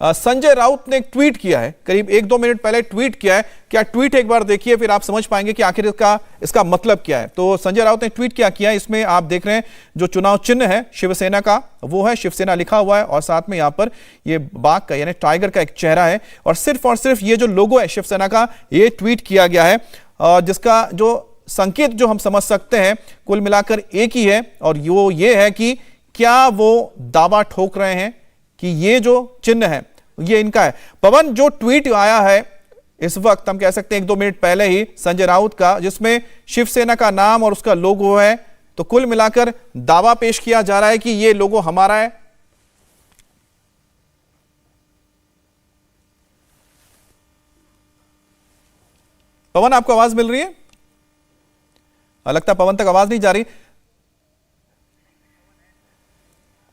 संजय राउत ने एक ट्वीट किया है, करीब 1-2 मिनट पहले ट्वीट किया है। क्या ट्वीट एक बार देखिए, फिर आप समझ पाएंगे कि आखिर इसका मतलब क्या है। तो संजय राउत ने ट्वीट क्या किया है, इसमें आप देख रहे हैं जो चुनाव चिन्ह है शिवसेना का, वो है शिवसेना लिखा हुआ है, और साथ में यहाँ पर ये बाघ का यानी टाइगर का एक चेहरा है, और सिर्फ ये जो लोगो है शिवसेना का, ये ट्वीट किया गया है, जिसका जो संकेत जो हम समझ सकते हैं कुल मिलाकर एक ही है, और वो ये है कि क्या वो दावा ठोक रहे हैं कि ये जो चिन्ह है ये इनका है। पवन, जो ट्वीट आया है इस वक्त हम कह सकते हैं 1-2 मिनट पहले ही संजय राउत का, जिसमें शिवसेना का नाम और उसका लोगो है, तो कुल मिलाकर दावा पेश किया जा रहा है कि ये लोगो हमारा है। पवन, आपको आवाज मिल रही है? लगता है पवन तक आवाज नहीं जा रही।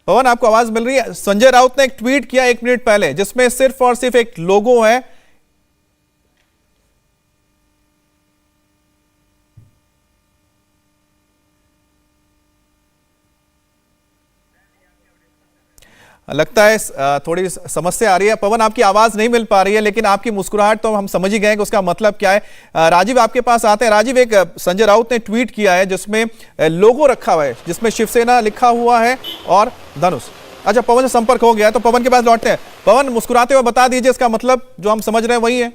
पवन, आपको आवाज मिल रही है? संजय राउत ने एक ट्वीट किया 1 मिनट पहले, जिसमें सिर्फ और सिर्फ एक लोगो है। लगता है थोड़ी समस्या आ रही है। पवन, आपकी आवाज नहीं मिल पा रही है, लेकिन आपकी मुस्कुराहट तो हम समझ ही गए कि उसका मतलब क्या है। राजीव आपके पास आते हैं। राजीव, एक संजय राउत ने ट्वीट किया है जिसमें लोगो रखा हुआ है, जिसमें शिवसेना लिखा हुआ है और धनुष। अच्छा, पवन से संपर्क हो गया, तो पवन के पास लौटते हैं। पवन, मुस्कुराते हुए बता दीजिए इसका मतलब जो हम समझ रहे हैं वही है।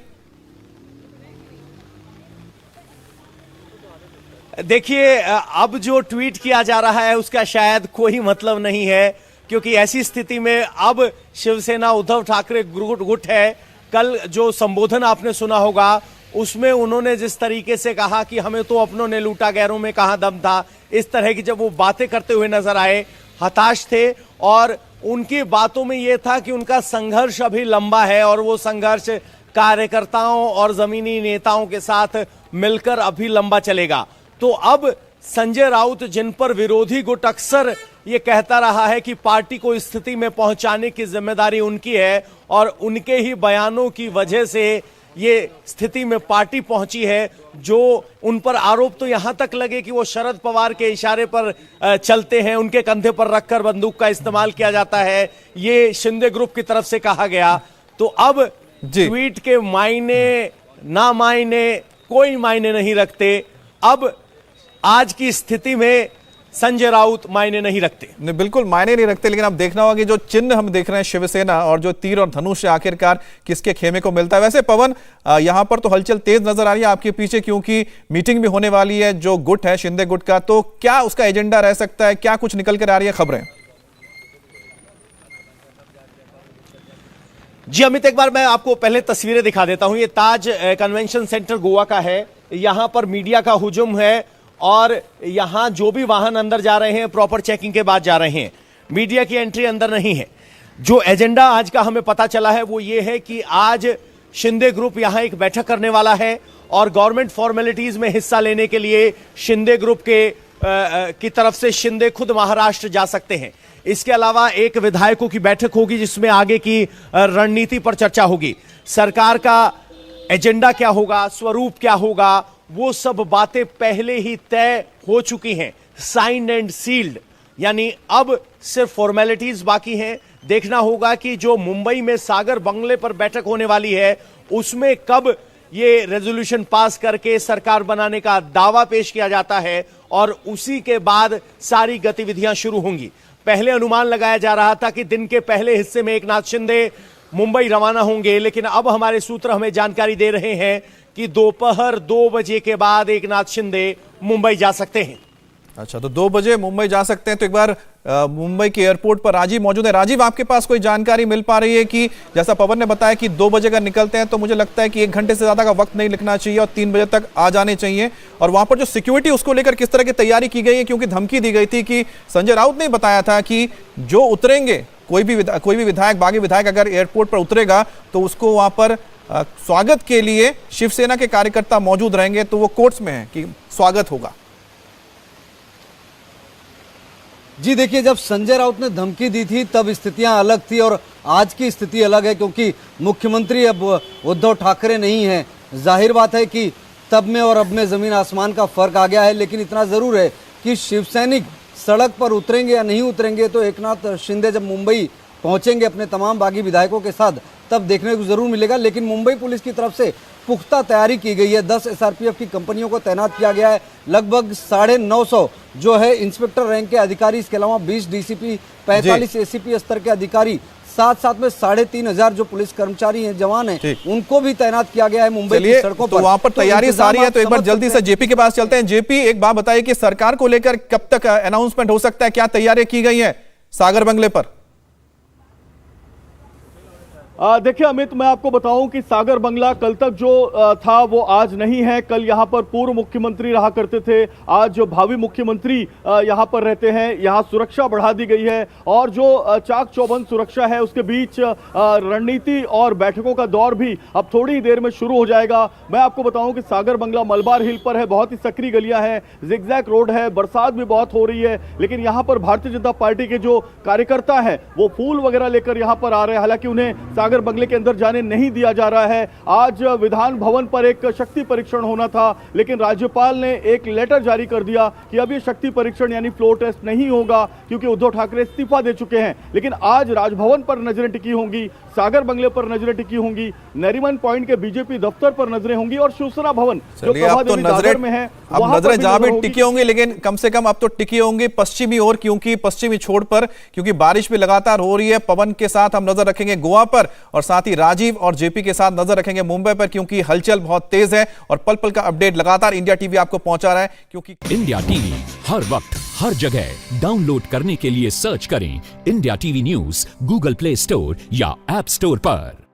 देखिए, अब जो ट्वीट किया जा रहा है उसका शायद कोई मतलब नहीं है, क्योंकि ऐसी स्थिति में अब शिवसेना उद्धव ठाकरे गुट है। कल जो संबोधन आपने सुना होगा उसमें उन्होंने जिस तरीके से कहा कि हमें तो अपनों ने लूटा, गैरों में कहां दम था, इस तरह की जब वो बातें करते हुए नजर आए, हताश थे, और उनकी बातों में यह था कि उनका संघर्ष अभी लंबा है और वो संघर्ष कार्यकर्ताओं और जमीनी नेताओं के साथ मिलकर अभी लंबा चलेगा। तो अब संजय राउत, जिन पर विरोधी गुट अक्सर ये कहता रहा है कि पार्टी को इस स्थिति में पहुंचाने की जिम्मेदारी उनकी है, और उनके ही बयानों की वजह से ये स्थिति में पार्टी पहुंची है, जो उन पर आरोप तो यहां तक लगे कि वो शरद पवार के इशारे पर चलते हैं, उनके कंधे पर रखकर बंदूक का इस्तेमाल किया जाता है, ये शिंदे ग्रुप की तरफ से कहा गया। तो अब ट्वीट के मायने ना मायने कोई मायने नहीं रखते। अब आज की स्थिति में संजय राउत मायने नहीं रखते। नहीं, बिल्कुल मायने नहीं रखते, लेकिन अब देखना होगा कि जो चिन्ह हम देख रहे हैं शिवसेना और जो तीर और धनुष आखिरकार किसके खेमे को मिलता है। वैसे पवन, यहां पर तो हलचल तेज नजर आ रही है आपके पीछे, क्योंकि मीटिंग भी होने वाली है जो गुट है शिंदे गुट का, तो क्या उसका एजेंडा रह सकता है? क्या कुछ निकल कर आ रही है खबरें? जी अमित, एक बार मैं आपको पहले तस्वीरें दिखा देता हूं। ये ताज कन्वेंशन सेंटर गोवा का है। यहां पर मीडिया का हुजूम है, और यहां जो भी वाहन अंदर जा रहे हैं प्रॉपर चेकिंग के बाद जा रहे हैं, मीडिया की एंट्री अंदर नहीं है। जो एजेंडा आज का हमें पता चला है वो ये है कि आज शिंदे ग्रुप यहां एक बैठक करने वाला है, और गवर्नमेंट फॉर्मेलिटीज में हिस्सा लेने के लिए शिंदे ग्रुप की तरफ से शिंदे खुद महाराष्ट्र जा सकते हैं। इसके अलावा एक विधायकों की बैठक होगी जिसमें आगे की रणनीति पर चर्चा होगी। सरकार का एजेंडा क्या होगा, स्वरूप क्या होगा, वो सब बातें पहले ही तय हो चुकी हैं, साइंड एंड सील्ड। यानी अब सिर्फ फॉर्मेलिटीज बाकी हैं। देखना होगा कि जो मुंबई में सागर बंगले पर बैठक होने वाली है उसमें कब ये रेजोल्यूशन पास करके सरकार बनाने का दावा पेश किया जाता है, और उसी के बाद सारी गतिविधियां शुरू होंगी। पहले अनुमान लगाया जा रहा था कि दिन के पहले हिस्से में एकनाथ शिंदे मुंबई रवाना होंगे, लेकिन अब हमारे सूत्र हमें जानकारी दे रहे हैं कि दोपहर 2 बजे के बाद एकनाथ शिंदे मुंबई जा सकते हैं। अच्छा, तो 2 बजे मुंबई जा सकते हैं। तो एक बार मुंबई के एयरपोर्ट पर राजीव मौजूद है। राजीव, आपके पास कोई जानकारी मिल पा रही है कि जैसा पवन ने बताया कि 2 बजे का निकलते हैं, तो मुझे लगता है कि 1 घंटे से ज्यादा का वक्त नहीं लिखना चाहिए और 3 बजे तक आ जाने चाहिए। और वहां पर जो सिक्योरिटी उसको लेकर किस तरह की तैयारी की गई है, क्योंकि धमकी दी गई थी कि संजय राउत ने बताया था कि जो उतरेंगे, कोई भी विधायक, बागी विधायक अगर एयरपोर्ट पर उतरेगा तो उसको वहां पर स्वागत के लिए शिवसेना के कार्यकर्ता मौजूद रहेंगे। तो वो कोर्ट्स में है कि स्वागत होगा। जी देखिए, जब संजय राउत ने धमकी दी थी तब स्थितियां अलग थी, और आज की स्थिति अलग है, क्योंकि मुख्यमंत्री अब उद्धव ठाकरे नहीं है। जाहिर बात है कि तब में और अब में जमीन आसमान का फर्क आ गया है, लेकिन इतना जरूर है कि शिवसैनिक सड़क पर उतरेंगे या नहीं उतरेंगे, तो एकनाथ शिंदे जब मुंबई पहुंचेंगे अपने तमाम बागी विधायकों के साथ, तब देखने को जरूर मिलेगा। लेकिन मुंबई पुलिस की तरफ से पुख्ता तैयारी की गई है। 10 SRPF की कंपनियों को तैनात किया गया है। लगभग 950 जो है इंस्पेक्टर रैंक के अधिकारी, इसके अलावा 20 DCP, 45 ACP स्तर के अधिकारी, साथ में 3500 जो पुलिस कर्मचारी हैं, जवान हैं, उनको भी तैनात किया गया है मुंबई की सड़कों पर। तो वहां पर तैयारी सारी है। तो एक बार जल्दी से जेपी के पास चलते हैं। जेपी, एक बात बताइए कि सरकार को लेकर कब तक अनाउंसमेंट हो सकता है? क्या तैयारी की गई है सागर बंगले पर? देखिए अमित, मैं आपको बताऊं कि सागर बंगला कल तक जो था वो आज नहीं है। कल यहां पर पूर्व मुख्यमंत्री रहा करते थे, आज जो भावी मुख्यमंत्री यहां पर रहते हैं। यहां सुरक्षा बढ़ा दी गई है और जो चाक चौबंद सुरक्षा है उसके बीच रणनीति और बैठकों का दौर भी अब थोड़ी ही देर में शुरू हो जाएगा। मैं आपको बताऊं कि सागर बंगला मलबार हिल पर है, बहुत ही सकरी गलियां हैं, जिगजैग रोड है, बरसात भी बहुत हो रही है, लेकिन यहां पर भारतीय जनता पार्टी के जो कार्यकर्ता है वो फूल वगैरह लेकर यहां पर आ रहे हैं। हालांकि उन्हें सागर बंगले के अंदर जाने नहीं दिया जा रहा है। आज विधान भवन पर एक शक्ति परीक्षण होना था, लेकिन राज्यपाल ने एक लेटर जारी कर दिया कि अब ये शक्ति परीक्षण यानी फ्लोर टेस्ट नहीं होगा, क्योंकि उद्धव ठाकरे इस्तीफा दे चुके हैं। लेकिन आज राजभवन पर नजरें टिकी होंगी, सागर बंगले पर नजरें टिकी होंगी, नरीमन पॉइंट के बीजेपी दफ्तर पर नजरें होंगी और शिवसेना भवन जो प्रभादेवी दादर में है, अब नजरें जहां भी टिकी होंगी, लेकिन कम से कम अब तो टिकी होंगी पश्चिमी ओर, क्योंकि पश्चिमी छोर पर, क्योंकि बारिश भी लगातार हो रही है। पवन के साथ हम नजर रखेंगे गोवा पर और साथ ही राजीव और जेपी के साथ नजर रखेंगे मुंबई पर, क्योंकि हलचल बहुत तेज है और पल पल का अपडेट लगातार इंडिया टीवी आपको पहुंचा रहा है। क्योंकि इंडिया टीवी हर वक्त हर जगह डाउनलोड करने के लिए सर्च करें India TV news Google play store या ऐप स्टोर पर।